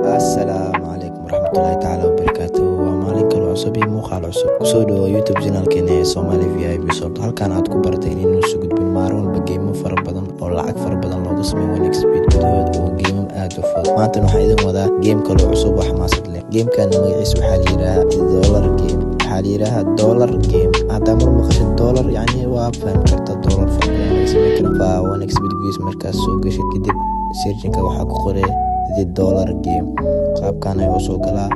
السلام عليكم ورحمة الله تعالى وبركاته ومالين كل عصبي muuqaal cusub kusoo dhawo youtube channelkeena ee Somali VIP Sort halkan aad ku bartay inuu isu gudbin maaroon bageemo fara badan oo lacag fara badan looga sameeyo one xp gudahood oo game aad u fudud maanta waxaan idin wadaa game kale cusub wax maasad leh gamekan magaciisa waxaa la yiraahdaa dollar game waxaa la yiraahdaa dollar game hadda mar maqashay dollar yani waa fahmi kartaa dollar fara badan sameeyo kara one xp gudahood markaas soo gashay kadib searchingka waxaa ku qoray the dollar game qaabkan ay soo galaa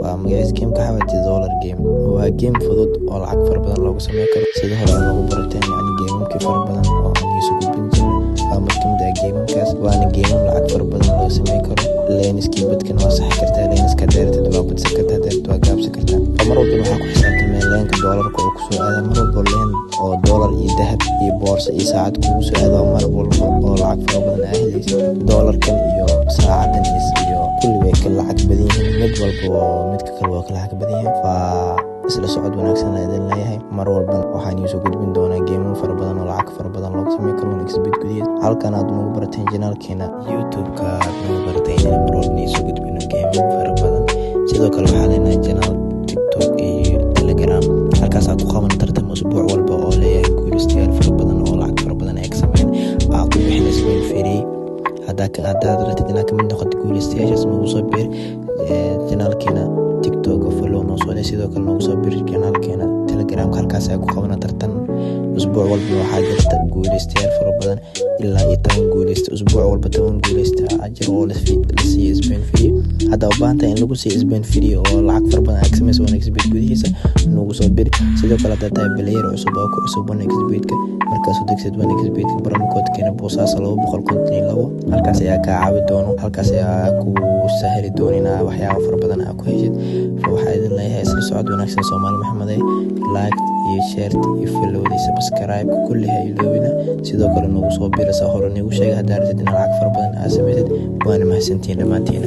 waa magaciisa game ka xawati dollar game waa game fudud oo lacag fara badan looga sameeyo karo sida hore loogu barateen yani game fara badan oo aan isu gudbin jirin waa mid game-kaas waana game lacag fara badan loo sameeyo karo leenskii badkan waa sax kartaa leenska dheertad waa badsa kartaa dheertad waa gaabsa kartaa mar walba waxaa ku xisaabtamay leenka dollarka oo kusoo aada mar walba leen oo dollar iyo dahab iyo boorsa iyo saacad kugu soo aada mar walba oo lacag fara badan ay helayso dollarkan iyo saacadan iyo kulli way ka lacag badan yihiin mid walba oo midka kale waa ka lacag badan yahay isla socod wanaagsan ayaan leeyahay mar walba waxaan isu gudbin doonaa game fara badan oo lacag fara badan loo sameeyo karo one xp gudaheed halkan aad nagu barateen channelkeena youtube-ka aad nagu barateen in mar walba isu gudbino game fara badan sidoo kale waxaa leenahay channel tiktok iyo telegram halkaas aad ku qaban tartan usbuuc walba oo leeyahay guuleystayaal fara badan oo lacag fara badan ay ka sameeyaan aad ku bixinayso free haddaad rabtid inaad ka mid noqoto guuleystayaashaas nagu soo biir channelkeena tiktok follow noo soo sidoo kale nagu soo biir channelkeena telegram halkaas ay ku qaban tartan usbuuc walba waxaa jirta guuleystayaal fara badan ilaa 10 guuleysta usbuuc walba 10 guuleysta ajir oo la siiyo spin free hadda u baahan tahay in lagu siiyo spin free oo lacag fara badan ay ka sameeyso one xp gudihiisa nagu soo biir sidoo kale hadda tahay player cusub oo ku cusub one xp-ka markaas u degsid one xp-ka promo code-keena boosaas 252 halkaas ayaa ka caawi doono halkaas ayaa ku sahli doonina waxyaabo fara badan aad ku heshid waxaa idin leeyahay isla socod wanaagsan Soomaali Maxamed like iyo share iyo follow iyo subscribe kulli ha iloobina sidoo kale nagu soo biirasa hore nagu sheegay hadda rabtid in lacag fara badan aad sameeysid waana mahadsantiin dhamaantiin